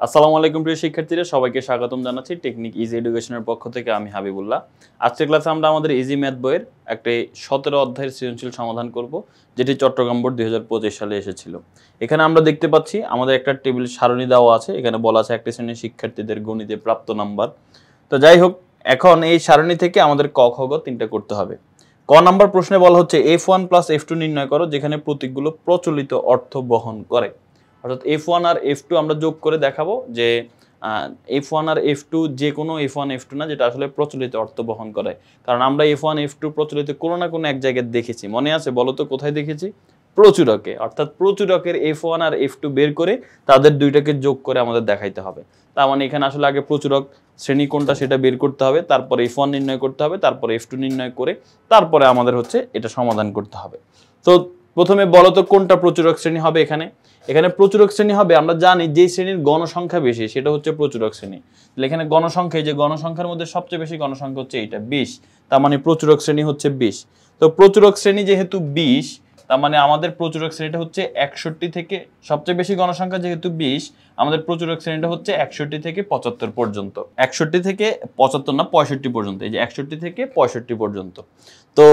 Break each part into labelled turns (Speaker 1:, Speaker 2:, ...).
Speaker 1: আসসালামু আলাইকুম প্রিয় শিক্ষার্থীরা, সবাইকে স্বাগতম জানাচ্ছি টেকনিক ইজি এডুকেশনের পক্ষ থেকে। আমি হাবিবুল্লাহ। আজকের ক্লাসে আমরা আমাদের ইজি ম্যাথ বইয়ের একটি 17 অধ্যায়ের সৃজনশীল সমাধান করব, যেটি চট্টগ্রাম বোর্ড 2025 সালে এসেছিল। এখানে আমরা দেখতে পাচ্ছি আমাদের একটা টেবিল সারণী দেওয়া আছে। এখানে বলা আছে একটি শ্রেণীর শিক্ষার্থীদের গণিতে প্রাপ্ত নাম্বার। তো যাই হোক, এখন এই সারণী থেকে আমাদের ক খ গ তিনটা করতে হবে। ক নাম্বার প্রশ্নে বলা হচ্ছে f1 + f2 নির্ণয় করো, যেখানে প্রতীকগুলো প্রচলিত অর্থ বহন করে। অর্থাৎ f1 আর f2 আমরা যোগ করে দেখাবো যে f1 আর f2 যে কোনো f1 f2 না, যেটা আসলে প্রচলিত অর্থ বহন করে। কারণ আমরা f1 f2 প্রচলিত কোনো না কোনো এক জায়গায় দেখেছি, মনে আছে? বলো তো কোথায় দেখেছি? প্রচুরকে। অর্থাৎ প্রচুরকের f1 আর f2 বের করে তাদের দুইটাকে যোগ করে আমাদের দেখাইতে হবে। তার মানে এখানে আসলে আগে প্রচুরক শ্রেণী কোনটা সেটা বের করতে হবে, তারপরে f1 নির্ণয় করতে হবে, তারপরে f2 নির্ণয় করে তারপরে আমাদের হচ্ছে এটা সমাধান করতে হবে। তো প্রথমে বলো তো কোনটা প্রচুরক শ্রেণী হবে। এখানে প্রচুরক শ্রেণী হবে, আমরা জানি যে শ্রেণীর গণসংখ্যা বেশি সেটা হচ্ছে প্রচুরক শ্রেণী। তাহলে এখানে গণসংখ্যা, যে গণসংখ্যার মধ্যে সবচেয়ে বেশি গণসংখ্যা হচ্ছে এইটা 20, তার মানে প্রচুরক শ্রেণী হচ্ছে 20। তো প্রচুরক শ্রেণী যেহেতু 20, তার মানে আমাদের প্রচুরক শ্রেণীটা হচ্ছে 61 থেকে, সবচেয়ে বেশি গণসংখ্যা যেহেতু 20, আমাদের প্রচুরক শ্রেণীটা হচ্ছে 61 থেকে 75 পর্যন্ত। 61 থেকে 75 না, 65 পর্যন্ত। এই যে 61 থেকে 65 পর্যন্ত। তো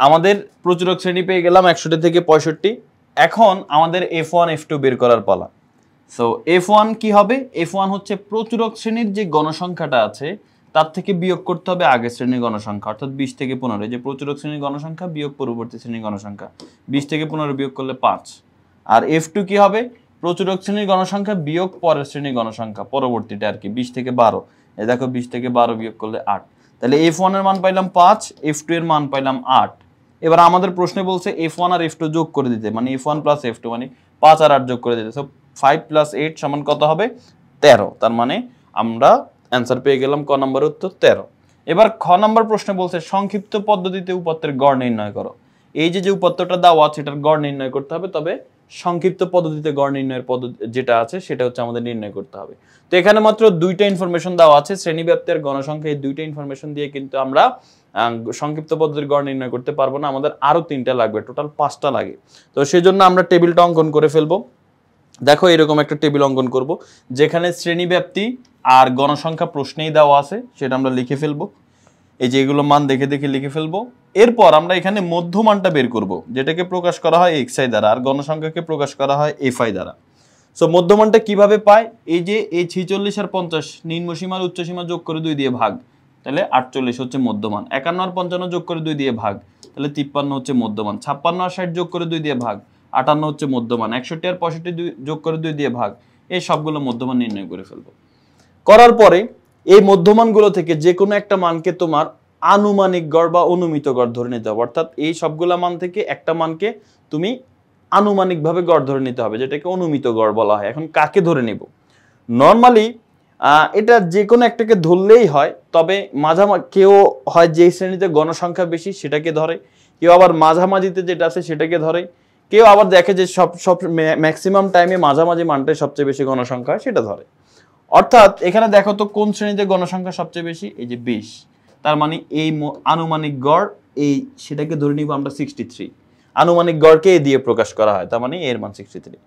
Speaker 1: আমাদের প্রচুরক শ্রেণী পেয়ে গেলাম 61 থেকে 65। এখন আমাদের f1 f2 বের করার পালা। সো f1 কি হবে? f1 হচ্ছে প্রচুরক শ্রেণীর যে গণসংখ্যাটা আছে তার থেকে বিয়োগ করতে হবে আগের শ্রেণীর গণসংখ্যা, অর্থাৎ 20 থেকে 15। যে প্রচুরক শ্রেণীর গণসংখ্যা বিয়োগ পরবর্তী শ্রেণীর গণসংখ্যা, 20 থেকে 15 বিয়োগ করলে 5। আর f2 কি হবে? প্রচুরক শ্রেণীর গণসংখ্যা বিয়োগ পরের শ্রেণীর গণসংখ্যা, পরবর্তীটা আর কি, 20 থেকে 12। এই দেখো 20 থেকে 12 বিয়োগ করলে 8। তাহলে f1 এর মান পাইলাম 5, f2 এর মান পাইলাম 8। এবার আমাদের প্রশ্নে বলছে f1 আর f2 যোগ করে দিতে, মানে f1 + f2 মানে 5 আর 8 যোগ করে দিতে। সো 5 + 8 সমান কত হবে? 13। তার মানে আমরা অ্যান্সার পেয়ে গেলাম ক নম্বরের উত্তর 13। এবার খ নম্বর প্রশ্নে বলছে সংক্ষিপ্ত পদ্ধতিতে উপাত্তের গড় নির্ণয় করো। এই যে উপাত্তটা দেওয়া আছে এটার গড় নির্ণয় করতে হবে, তবে সংক্ষিপ্ত পদ্ধতিতে গড় নির্ণয়ের পদ্ধতি যেটা আছে সেটা হচ্ছে আমাদের নির্ণয় করতে হবে। তো এখানে মাত্র দুইটা ইনফরমেশন দেওয়া আছে, শ্রেণীব্যাপ্তি আর গণসংখ্যা। এই দুইটা ইনফরমেশন দিয়ে কিন্তু আমরা সংক্ষিপ্ত পদ্ধতির গড় নির্ণয় করতে পারবো না, আমাদের আরো 3টা লাগবে, টোটাল 5টা লাগে। তো সেজন্য আমরা টেবিলটা অঙ্কন করে ফেলবো। দেখো এরকম একটা টেবিল অঙ্কন করব, যেখানে শ্রেণীব্যাপ্তি আর গণসংখ্যা প্রশ্নেই দেওয়া আছে, সেটা আমরা লিখে ফেলবো। এই যে এগুলো মান দেখে দেখে লিখে ফেলবো। এরপর আমরা এখানে মধ্যমানটা বের করব, যেটাকে প্রকাশ করা হয় xi দ্বারা, আর গণসংখ্যাকে প্রকাশ করা হয় fi দ্বারা। সো মধ্যমানটা কিভাবে পায়? এই যে এই 46 আর 50 নিম্নসীমা আর উচ্চসীমা যোগ করে 2 দিয়ে ভাগ, তাহলে 48 হচ্ছে মধ্যমান। 51 আর 55 যোগ করে 2 দিয়ে ভাগ, তাহলে 53 হচ্ছে মধ্যমান। 56 আর 60 যোগ করে 2 দিয়ে ভাগ, 58 হচ্ছে মধ্যমান। 61 আর 65 যোগ করে 2 দিয়ে ভাগ, এই সবগুলো মধ্যমান নির্ণয় করে ফেলবো। করার পরে এই মধ্যমানগুলো থেকে যে কোনো একটা মানকে তোমার আনুমানিক গড় বা অনুমিত গড় ধরে নিতে হবে। অর্থাৎ এই সবগুলা মান থেকে একটা মানকে তুমি আনুমানিকভাবে গড় ধরে নিতে হবে, যেটাকে অনুমিত গড় বলা হয়। এখন কাকে ধরে নেব? নর্মালি এটা যে কোনো একটাকে ধরলেই হয়, তবে কেউ হয় যে শ্রেণীতে গণসংখ্যা বেশি সেটাকে ধরে, কেউ আবার মাঝামাঝিতে যেটা আছে সেটাকে ধরে, কেউ আবার দেখে যে সব ম্যাক্সিমাম টাইমে মাঝামাঝি মানটাই সবচেয়ে বেশি গণসংখ্যা হয়, সেটা ধরে। অর্থাৎ এখানে দেখো তো কোন শ্রেণীতে গণসংখ্যা সবচেয়ে বেশি, এই যে 20। তার মানে এই আনুমানিক গড় এই সেটাকে ধরে নিব আমরা 63। আনুমানিক গড়কে এ দিয়ে প্রকাশ করা হয়, তার মানে এর মান 63।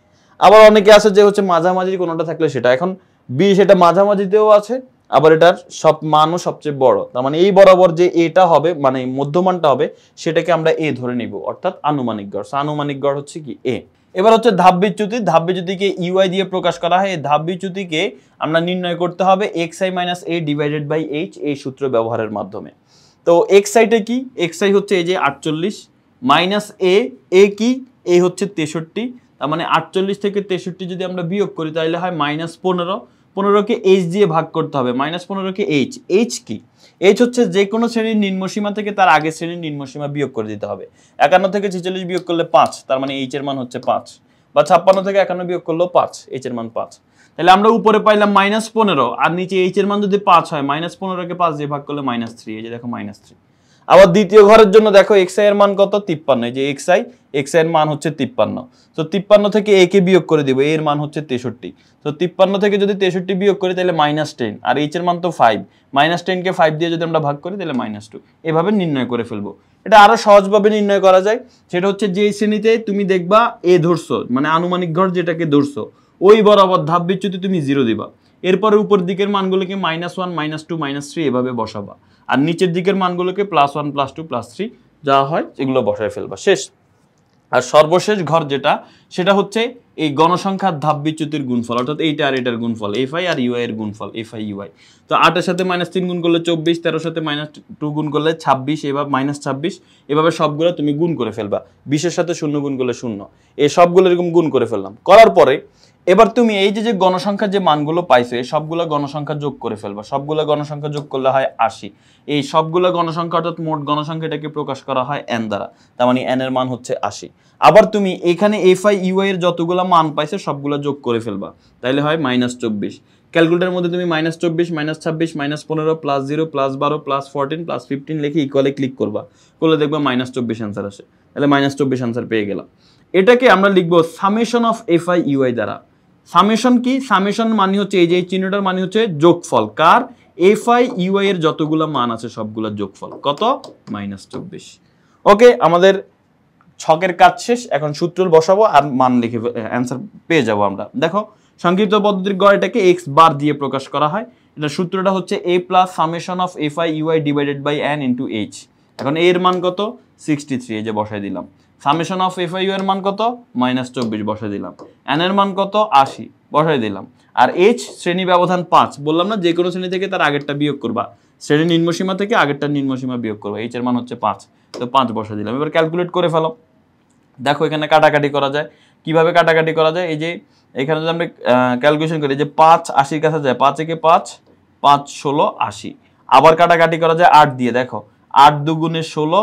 Speaker 1: আবার অনেকে আছে যে হচ্ছে মাঝামাঝি কোনোটা থাকলে সেটা, এখন 20 এটা মাঝামাঝিতেও আছে, আবার এটার সব মানও সবচেয়ে বড়, তার মানে এই বরাবর যে এটা হবে, মানে মধ্যমানটা হবে, সেটাকে আমরা এ ধরে নিব, অর্থাৎ আনুমানিক গড়। আনুমানিক গড় হচ্ছে কি এ। এবার হচ্ছে ধাপ বিচ্যুতি। ধাপ বিচ্যুতিকে ইউআই দিয়ে প্রকাশ করা হয়। এই ধাপ বিচ্যুতিকে আমরা নির্ণয় করতে হবে xi - a divided by h, এই সূত্র ব্যবহারের মাধ্যমে। তো xiটা কি? xi হচ্ছে এই যে 48 মাইনাস a কি? a হচ্ছে 63। তার মানে 48 থেকে 63 যদি আমরা বিয়োগ করি তাহলে হয় -15। 15কে h দিয়ে ভাগ করতে হবে, -15কে h। h কি? h হচ্ছে যে কোনো শ্রেণীর নিম্নসীমা থেকে তার আগের শ্রেণীর নিম্নসীমা বিয়োগ করে দিতে হবে। 51 থেকে 46 বিয়োগ করলে 5, তার মানে h এর মান হচ্ছে 5। বা 56 থেকে 51 বিয়োগ করলেও 5, h এর মান 5। তাহলে আমরা উপরে পাইলাম -15, আর নিচে h এর মান যদি 5 হয়, -15কে 5 দিয়ে ভাগ করলে -3, এই যে দেখো -3। আবার দ্বিতীয় ঘরের জন্য দেখো xi এর মান কত? 53। এই যে xi এর মান হচ্ছে 53। তো 53 থেকে a কে বিয়োগ করে দিব, a এর মান হচ্ছে 63। তো 53 থেকে যদি 63 বিয়োগ করি তাহলে -10, আর h এর মান তো 5, -10 কে 5 দিয়ে যদি আমরা ভাগ করি তাহলে -2। এভাবে নির্ণয় করে ফেলবো। এটা আরো সহজভাবে নির্ণয় করা যায়, সেটা হচ্ছে যে শ্রেণীতে তুমি দেখবা a ধরছো, মানে আনুমানিক গড় যেটাকে ধরছো, ওই বরাবর ধাপ বিচ্যুতি তুমি 0 দিবা। এরপরে উপর দিকের মানগুলোকে -1 -2 -3 এভাবে বসাবা, আর নিচের দিকের মানগুলোকে +1 +2 +3 যা হয় এগুলো বসায় ফেলবা, শেষ। আর সর্বশেষ ঘর যেটা, সেটা হচ্ছে এই গণসংখ্যার ধাপ বিচ্যুতির গুণফল, অর্থাৎ এইটা আর এটার গুণফল, fi আর ui এর গুণফল, fi ui। তো 8 এর সাথে -3 গুণ করলে 24, 13 সাথে -2 গুণ করলে 26, এভাবে -26, এভাবে সবগুলো তুমি গুণ করে ফেলবা। 20 এর সাথে 0 গুণ করলে 0, এই সবগুলো এরকম গুণ করে ফেললাম। করার পরে এবার তুমি এই যে গণসংখ্যার যে মানগুলো পাইছো এই সবগুলো গণসংখ্যা যোগ করে ফেলবা। সবগুলো গণসংখ্যা যোগ করলে হয় 80। এই সবগুলো গণসংখ্যা অর্থাৎ মোট গণসংখ্যাটাকে প্রকাশ করা হয় n দ্বারা, তার মানে n এর মান হচ্ছে 80। আবার তুমি এখানে fi ui এর যতগুলো মান পাইছো সবগুলো যোগ করে ফেলবা, তাইলে হয় -24। ক্যালকুলেটরের মধ্যে তুমি -24 -26 -15 +0 +12 +14 +15 লিখে ইকুয়ালে ক্লিক করবা, করলে দেখবা -24 অ্যান্সার আসে। তাহলে -24 অ্যান্সার পেয়ে গেলাম। এটাকে আমরা লিখবো সামেশন অফ fi ui দ্বারা। সামেশন কি? সামেশন মানে হচ্ছে এই যে এই চিহ্নটার মানে হচ্ছে যোগফল, কার? fi ui এর যতগুলো মান আছে সবগুলোর যোগফল, কত? -24। ওকে, আমাদের ছকের কাজ শেষ। এখন সূত্র বসাবো আর মান লিখে অ্যান্সার পেয়ে যাব আমরা। দেখো, সংক্ষিপ্ত পদ্ধতির গড় এটাকে x বার দিয়ে প্রকাশ করা হয়। এটা সূত্রটা হচ্ছে a plus summation of fi ui divided by n into h। এখন a এর মান কত? 63, এই যে বসাই দিলাম। সামেশন অফ fi ui এর মান কত? -24 বসাই দিলাম। n এর মান কত? 80 বসাই দিলাম। আর h শ্রেণী ব্যবধান 5, বললাম না যে কোনো শ্রেণী থেকে তার আগেরটা বিয়োগ করবা, শ্রেণী নিম্নসীমা থেকে আগেরটা নিম্নসীমা বিয়োগ করবা। h এর মান হচ্ছে 5, তো 5 বসাই দিলাম। এবার ক্যালকুলেট করে ফেলো। দেখো এখানে কাটাকাটি করা যায়। কিভাবে কাটাকাটি করা যায়? এই যে এখানে যদি আমরা ক্যালকুলেশন করি, যে 5 80 কাছে যায়, 5 একে 5, 5 16 80। আবার কাটাকাটি করা যায় 8 দিয়ে। দেখো 8 দুগুণে 16,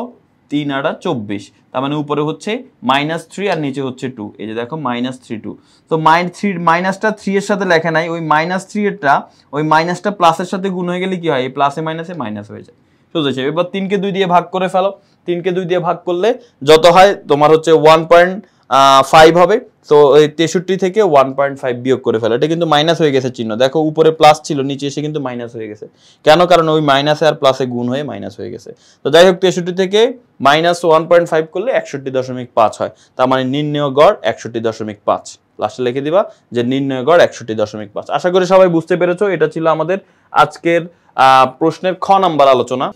Speaker 1: 3 8 24, তার মানে উপরে হচ্ছে -3 আর নিচে হচ্ছে 2। এই যে দেখো -3 2। তো মাইনাসটা 3 এর সাথে লেখা নাই, ওই -3 এরটা ওই মাইনাসটা প্লাসের সাথে গুণ হয়ে গেলে কি হয়? এই প্লাসে মাইনাসে মাইনাস হয়ে যায়, সোজা হিসেবে। এবার 3 কে 2 দিয়ে ভাগ করে ফেলো। 3 কে 2 দিয়ে ভাগ করলে যত হয় তোমার হচ্ছে 1.5 হবে। তো এই 63 থেকে 1.5 বিয়োগ করে ফেলো। এটা কিন্তু মাইনাস হয়ে গেছে চিহ্ন, দেখো উপরে প্লাস ছিল, নিচে এসে কিন্তু মাইনাস হয়ে গেছে। কেন? কারণ ওই মাইনাসে আর প্লাসে গুণ হয়ে মাইনাস হয়ে গেছে। তো যাই হোক, 63 থেকে -1.5 করলে 61.5 হয়, তার মানে নির্ণেয় গড় 61.5। লাস্টে লিখে দিবা যে নির্ণয় গড় 61.5। আশা করি সবাই বুঝতে পেরেছো। এটা ছিল আমাদের আজকের প্রশ্নের খ নাম্বার আলোচনা।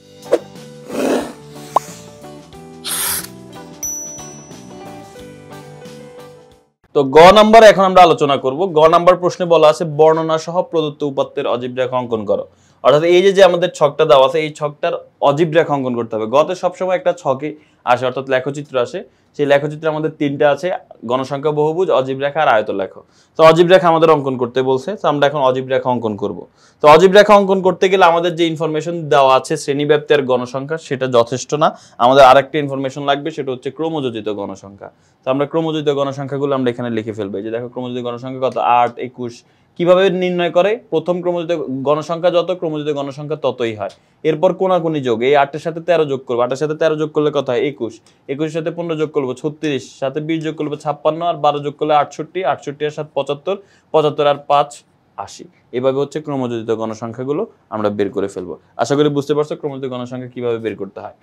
Speaker 1: তো গ নাম্বার এখন আমরা আলোচনা করব। গ নাম্বার প্রশ্নে বলা আছে বর্ণনা সহ প্রদত্ত উপাত্তের অজীব রেখা অঙ্কন করো। অর্থাৎ এই যে আমাদের ছকটা দেওয়া আছে এই ছকটার অজীব রেখা অঙ্কন করতে হবে। গতে সবসময় একটা ছকে আসে, অর্থাৎ লেখচিত্র আসে। সেই লেখচিত্রে আমাদের তিনটা আছে, গণসংখ্যা, বহুভুজ, অজীব রেখা আর আয়তলেখ। তো অজীব রেখা আমাদের অঙ্কন করতে বলছে, তো আমরা এখন অজীব রেখা অঙ্কন করব। তো অজীব রেখা অঙ্কন করতে গেলে আমাদের যে ইনফরমেশন দেওয়া আছে শ্রেণীব্যাপ্তি আর গণসংখ্যা, সেটা যথেষ্ট না। আমাদের আরেকটা ইনফরমেশন লাগবে, সেটা হচ্ছে ক্রমযোজিত গণসংখ্যা। তো আমরা ক্রমযোজিত গণসংখ্যাগুলো আমরা এখানে লিখে ফেলবো। যে দেখো ক্রমযোজিত গণসংখ্যা কত? 8 21। কিভাবে নির্ণয় করে? প্রথম ক্রমযোজিত গণসংখ্যা যত, ক্রমযোজিত গণসংখ্যা ততই হয়। এরপর কোনাকুনি যোগ, এই 8 এর সাথে 13 যোগ করবো। 8 এর সাথে 13 যোগ করলে কত হয়? 21। 21 এর সাথে 15 যোগ করবো 36, সাথে 20 যোগ করবো 56, আর 12 যোগ করলে 68, 68 এর সাথে 75, 75 আর 5 80। এভাবে হচ্ছে ক্রমযোজিত গণসংখ্যাগুলো আমরা বের করে ফেলবো। আশা করি বুঝতে পারছো ক্রমযোজিত গণসংখ্যা কিভাবে বের করতে হয়।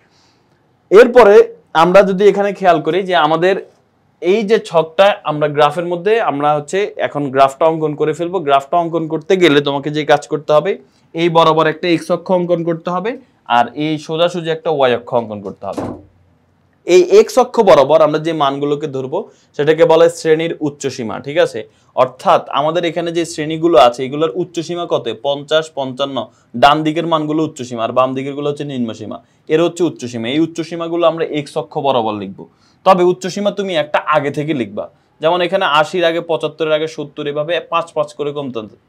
Speaker 1: এরপরে আমরা যদি এখানে খেয়াল করি যে আমাদের এই যে ছকটা আমরা গ্রাফের মধ্যে আমরা হচ্ছে এখন গ্রাফটা অঙ্কন করে ফেলবো। গ্রাফটা অঙ্কন করতে গেলে তোমাকে যে কাজ করতে হবে, এই বরাবর একটা এক্স অক্ষ অঙ্কন করতে হবে, আর এই সোজাসুজি একটা ওয়াই অক্ষ অঙ্কন করতে হবে। এই এক্স অক্ষ বরাবর আমরা যে মানগুলোকে ধরবো সেটাকে বলে শ্রেণীর উচ্চসীমা, ঠিক আছে? অর্থাৎ আমাদের এখানে যে শ্রেণীগুলো আছে এগুলোর উচ্চসীমা কত? 50 55। ডান দিকের মানগুলো উচ্চসীমা আর বাম দিকের গুলো হচ্ছে নিম্নসীমা। এর হচ্ছে উচ্চসীমা। এই উচ্চসীমাগুলো আমরা এক্স অক্ষ বরাবর লিখবো। তবে উচ্চসীমা তুমি একটা আগে থেকে লিখবা। যেমন এখানে 80-র আগে 75-এর আগে 70, এভাবে 5 5 করে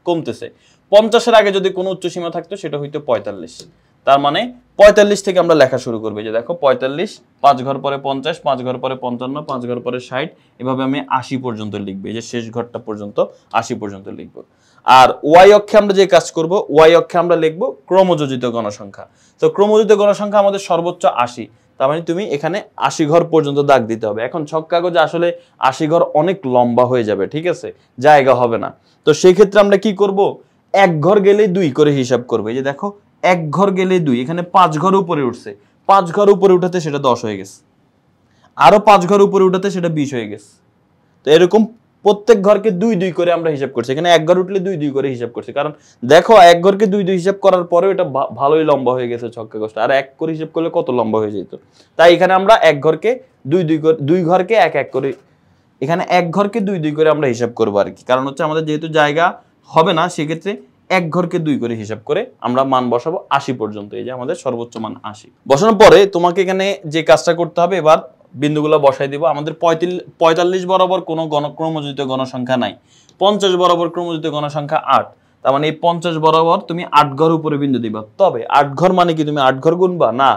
Speaker 1: কমতেছে। 50-এর আগে যদি কোনো উচ্চসীমা থাকতো সেটা হইতো 45। তার মানে 45 থেকে আমরা লেখা শুরু করবো। যে দেখো 45, 5 ঘর পরে 50, 5 ঘর পরে 55, 5 ঘর পরে 60, এভাবে আমি 80 পর্যন্ত লিখবো। এই যে শেষ ঘরটা পর্যন্ত 80 পর্যন্ত লিখবো। আর ওয়াই অক্ষে আমরা যে কাজ করব, ওয়াই অক্ষে আমরা লিখবো ক্রমযোজিত গণসংখ্যা। তো ক্রমযোজিত গণসংখ্যা আমাদের সর্বোচ্চ 80, তার মানে তুমি এখানে 80 ঘর পর্যন্ত দাগ দিতে হবে। এখন ছক কাগজে আসলে 80 ঘর অনেক লম্বা হয়ে যাবে, ঠিক আছে, জায়গা হবে না। তো সেই ক্ষেত্রে আমরা কি করব, এক ঘর গেলেই 2 করে হিসাব করবো। এই যে দেখো এক ঘর গেলে 2, এখানে 5 ঘর উপরে উঠছে, 5 ঘর উপরে উঠাতে সেটা 10 হয়ে গেছে, আরো 5 ঘর উপরে উঠাতে সেটা 20 হয়ে গেছে। তো এরকম প্রত্যেক ঘরকে 2 2 করে আমরা হিসাব করছি। এখানে এক ঘর উঠলে 2 2 করে হিসাব করছি, কারণ দেখো এক ঘরকে 2 2 হিসাব করার পরেও এটা ভালোই লম্বা হয়ে গেছে ছক্কা গোষ্ঠ। আর এক করে হিসাব করলে কত লম্বা হয়ে যেত। তাই এখানে আমরা এক ঘরকে 2 2 করে, 2 ঘরকে এক এক করে, এখানে এক ঘরকে 2 2 করে আমরা হিসাব করবো আর কি। কারণ হচ্ছে আমাদের যেহেতু জায়গা হবে না, সেক্ষেত্রে এক ঘরকে 2 করে হিসাব করে আমরা মান বসাবো 80 পর্যন্ত। এই যে আমাদের সর্বোচ্চ মান 80 বসানোর পরে তোমাকে এখানে যে কাজটা করতে হবে, এবার বিন্দুগুলো বসাই দিব। আমাদের 45 বরাবর কোনো ক্রমযোজিত গণসংখ্যা নাই, 50 বরাবর ক্রমযোজিত গণসংখ্যা 8, তার মানে এই 50 বরাবর তুমি 8 ঘর উপরে বিন্দু দিবা। তবে 8 ঘর মানে কি তুমি 8 ঘর গুনবা না,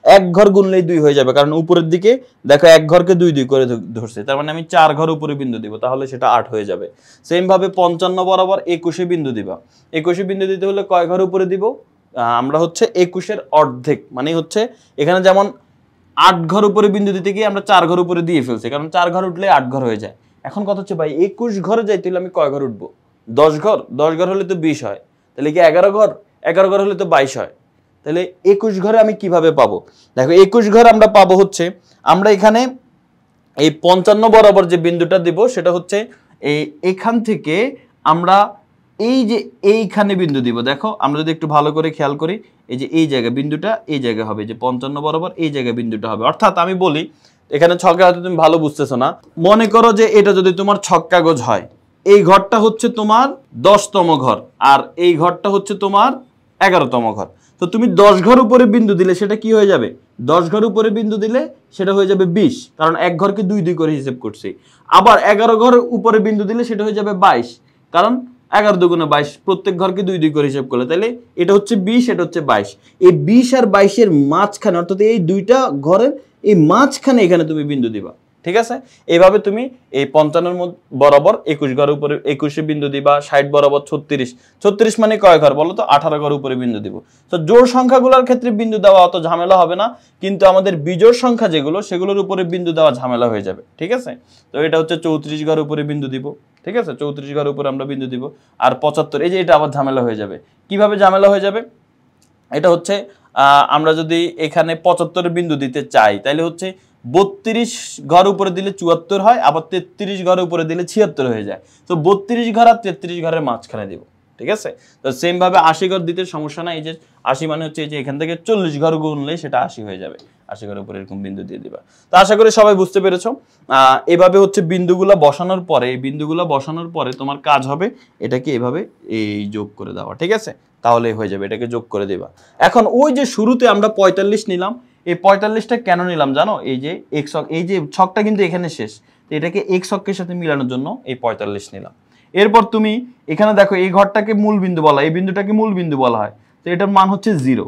Speaker 1: এক ঘর গুনলেই 2 হয়ে যাবে, কারণ উপরের দিকে দেখো এক ঘরকে 2 2 করে ধরছে, তার মানে আমি 4 ঘর উপরে বিন্দু দিব, তাহলে সেটা 8 হয়ে যাবে। সেম ভাবে 55 বরাবর 21 বিন্দু দিবা। 21 বিন্দু দিতে হলে কয় ঘর উপরে দিব, আমরা হচ্ছে 21 অর্ধেক, মানে হচ্ছে এখানে যেমন 8 ঘর উপরে বিন্দু দিতে গিয়ে আমরা 4 ঘর উপরে দিয়ে ফেলছি, কারণ 4 ঘর উঠলে 8 ঘর হয়ে যায়। এখন কথা হচ্ছে ভাই 21 ঘরে যাইতে হলে আমি কয় ঘর উঠবো, 10 ঘর, 10 ঘর হলে তো 20 হয়, তাহলে কি 11 ঘর, 11 ঘর হলে তো 22 হয়। তাহলে 21 ঘরে আমি কিভাবে পাবো, দেখো 21 ঘর আমরা পাবো হচ্ছে, আমরা এখানে এই 55 বরাবর যে বিন্দুটা দিব সেটা হচ্ছে এখান থেকে আমরা এই যে এইখানে বিন্দু দিব। দেখো আমরা যদি একটু ভালো করে খেয়াল করি, এই যে এই জায়গা বিন্দুটা এই জায়গা হবে, যে 55 বরাবর এই জায়গা বিন্দুটা হবে। অর্থাৎ আমি বলি এখানে ছক্কা, হয়তো তুমি ভালো বুঝতেছো না, মনে করো যে এটা যদি তোমার ছক কাগজ হয়, এই ঘরটা হচ্ছে তোমার 10তম ঘর, আর এই ঘরটা হচ্ছে তোমার 11তম ঘর। তো তুমি 10 ঘর উপরে বিন্দু দিলে সেটা কি হয়ে যাবে, 10 ঘর উপরে বিন্দু দিলে সেটা হয়ে যাবে 20, কারণ এক ঘরকে 2 2 করে হিসাব করছি। আবার 11 ঘর উপরে বিন্দু দিলে সেটা হয়ে যাবে 22, কারণ 11 দুগুণে 22, প্রত্যেক ঘরকে 2 2 করে হিসাব করলে, তাহলে এটা হচ্ছে 20, এটা হচ্ছে 22। এই 20 আর 22 মাঝখানে, অর্থাৎ এই দুইটা ঘরের এই মাঝখানে এখানে তুমি বিন্দু দিবা। ঠিক আছে, এইভাবে তুমি এই 55 বরাবর 21 ঘর উপরে 21 বিন্দু দিবা। 60 বরাবর 36, 36 মানে কয় ঘর বলো তো, 18 ঘর উপরে বিন্দু দিব। তো জোড় সংখ্যাগুলোর ক্ষেত্রে বিন্দু দেওয়া অত ঝামেলা হবে না, কিন্তু আমাদের বিজোড় সংখ্যা যেগুলো সেগুলোর উপরে বিন্দু দেওয়া ঝামেলা হয়ে যাবে। ঠিক আছে, তো এটা হচ্ছে 34 ঘর উপরে বিন্দু দিব। ঠিক আছে, 34 ঘর উপরে আমরা বিন্দু দিব। আর 75, এই যে এটা আবার ঝামেলা হয়ে যাবে। কিভাবে ঝামেলা হয়ে যাবে, এটা হচ্ছে আমরা যদি এখানে 75 বিন্দু দিতে চাই, তাহলে হচ্ছে 32 ঘর উপরে দিলে 74 হয়, আবার 33 ঘর উপরে দিলে 76 হয়ে যায়। তো 32 ঘর আর 33 ঘরের মাঝখানে দিব। ঠিক আছে, তো সেম ভাবে 80 ঘর দিতে সমস্যা নাই। এই যে 80 মানে হচ্ছে এই যে এখান থেকে 40 ঘর গুনলে সেটা 80 হয়ে যাবে। 80 ঘর উপরে এরকম বিন্দু দিয়ে দিবা। তো আশা করি সবাই বুঝতে পেরেছো। এভাবে হচ্ছে বিন্দুগুলো বসানোর পরে, এই বিন্দুগুলো বসানোর পরে তোমার কাজ হবে এটাকে এভাবে এই যোগ করে দেওয়া। ঠিক আছে, তাহলে হয়ে যাবে, এটাকে যোগ করে দেবা। এখন ওই যে শুরুতে আমরা 45 নিলাম, এই 45টা কেন নিলাম জানো, এই যে এক্স, এই যে ছকটা কিন্তু এখানে শেষ, এটাকে এক্স অক্ষের সাথে মিলানোর জন্য এই 45 নিলাম। এরপর তুমি এখানে দেখো এই ঘরটাকে মূল বিন্দু বলা হয়, এই বিন্দুটাকে মূল বিন্দু বলা হয়, তো এটার মান হচ্ছে 0,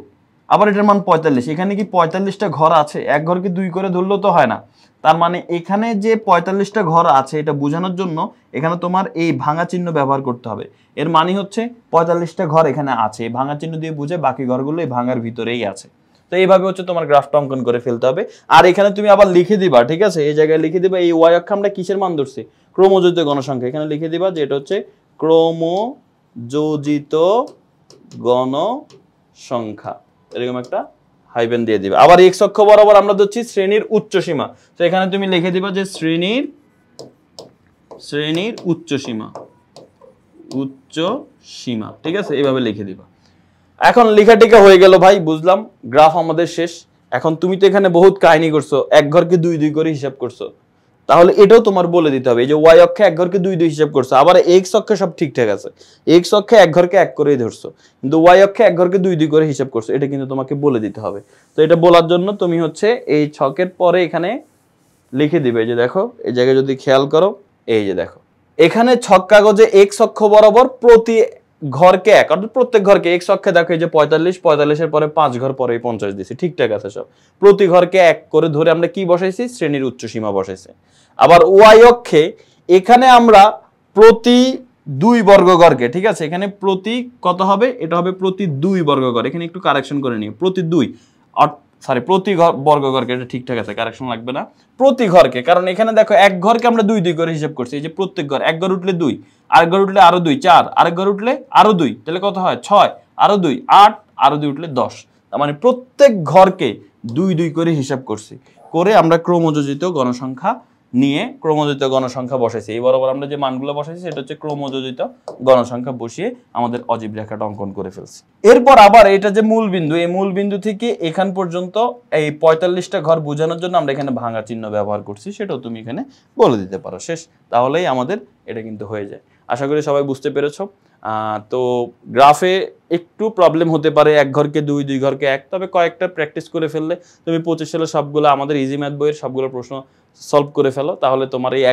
Speaker 1: আবার এটার মান 45। এখানে কি 45টা ঘর আছে, এক ঘরকে 2 করে ধরলেও তো হয় না, তার মানে এখানে যে 45টা ঘর আছে এটা বোঝানোর জন্য এখানে তোমার এই ভাঙা চিহ্ন ব্যবহার করতে হবে। এর মানে হচ্ছে 45টা ঘর এখানে আছে, এই ভাঙা চিহ্ন দিয়ে বুঝে বাকি ঘরগুলো এই ভাঙার ভিতরেই আছে। তো এইভাবে হচ্ছে তোমার গ্রাফটা অঙ্কন করে ফেলতে হবে। আর এখানে তুমি আবার লিখে দিবা, ঠিক আছে, এই জায়গায় লিখে দিবা এই ওয়াই অক্ষে আমরা কিসের মান ধরছি, ক্রমযোজিত গণসংখ্যা। এখানে লিখে দিবা যে এটা হচ্ছে ক্রমযোজিত গণসংখ্যা, এরকম একটা হাইফেন দিয়ে দিবা। আবার এক্স অক্ষ বরাবর আমরা ধরছি শ্রেণীর উচ্চ সীমা, তো এখানে তুমি লিখে দিবা যে শ্রেণীর উচ্চ সীমা। ঠিক আছে, এইভাবে লিখে দিবা। এখন লেখাটিকা হয়ে গেল ভাই, বুঝলাম গ্রাফ আমাদের শেষ। এখন তুমি তো এখানে বহুত কাহিনী করছো, এক ঘরকে 2 2 করে হিসাব করছো, তাহলে এটাও তোমার বলে দিতে হবে। এই যে ওয়াই অক্ষে এক ঘরকে 2 2 হিসাব করছো, আবার এক্স অক্ষে সব ঠিকঠাক আছে, এক্স অক্ষে এক ঘরকে 1 করেই ধরছো, কিন্তু ওয়াই অক্ষে এক ঘরকে 2 2 করে হিসাব করছো, এটা কিন্তু তোমাকে বলে দিতে হবে। তো এটা বলার জন্য তুমি হচ্ছে এই ছকের পরে এখানে লিখে দিবে যে দেখো এই জায়গায় যদি খেয়াল করো, এই যে দেখো এখানে ছক কাগজে এক্স অক্ষ বরাবর প্রতি ঘরকে 1, অর্থাৎ প্রত্যেক ঘরকে এক্স অক্ষে দেখো এই যে 45, 45-এর পরে 5 ঘর পরে 50 দিছি, ঠিকঠাক আছে সব। প্রতি ঘরকে 1 করে ধরে আমরা কি বসাইছি, শ্রেণীর উচ্চ সীমা বসাইছি। আবার ওয়াই অক্ষে এখানে আমরা প্রতি 2 বর্গঘরকে, ঠিক আছে, এখানে প্রতি কত হবে, এটা হবে প্রতি 2 বর্গঘর, এখানে একটু কারেকশন করে নিও, প্রতি 2 প্রতি বর্গঘরকে, এটা ঠিকঠাক আছে, কারেকশন লাগবে না, প্রতি ঘরকে। কারণ এখানে দেখো এক ঘরকে আমরা 2 2 করে হিসাব করছি, এই যে প্রত্যেক ঘর, এক ঘর উঠলে 2, আরেক ঘর উঠলে আরো 2, 4, আরেক ঘর উঠলে আরো 2, তাহলে কত হয় 6, আরো 2 8, আরো 2 উঠলে 10। তার মানে প্রত্যেক ঘরকে 2 2 করে হিসাব করছি, করে আমরা ক্রমযোজিত গণসংখ্যা নিয়ে ক্রমযোজিত গণসংখ্যা বসাইছি। এই বরাবর আমরা যে মানগুলো বসাইছি সেটা হচ্ছে ক্রমযোজিত গণসংখ্যা বসিয়ে আমাদের অজীব রেখাটা অঙ্কন করে ফেলছি। এরপর আবার এটা যে মূল বিন্দু, এই মূল বিন্দু থেকে এখান পর্যন্ত এই 45টা ঘর বোঝানোর জন্য আমরা এখানে ভাঙা চিহ্ন ব্যবহার করছি, সেটাও তুমি এখানে বলে দিতে পারো। শেষ, তাহলেই আমাদের এটা কিন্তু হয়ে যায়। আশা করি সবাই বুঝতে পেরেছো। তো গ্রাফে একটু প্রবলেম হতে পারে, এক ঘরকে 2, 2 ঘরকে 1, তবে কয়েকটা প্র্যাকটিস করে ফেললে তুমি 25 সালের সবগুলো আমাদের ইজি ম্যাথ বইয়ের সবগুলো প্রশ্ন সলভ করে ফেলো, তাহলে তোমার এই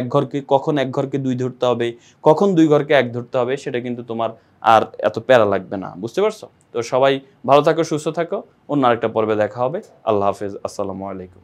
Speaker 1: কখন এক ঘরকে 2 ধরতে হবে, কখন 2 ঘরকে 1 ধরতে হবে, সেটা কিন্তু তোমার আর এত প্যারা লাগবে না। বুঝতে পারছো? তো সবাই ভালো থাকো, সুস্থ থাকো। অন্য আরেকটা পর্বে দেখা হবে। আল্লাহ হাফেজ, আসসালামু আলাইকুম।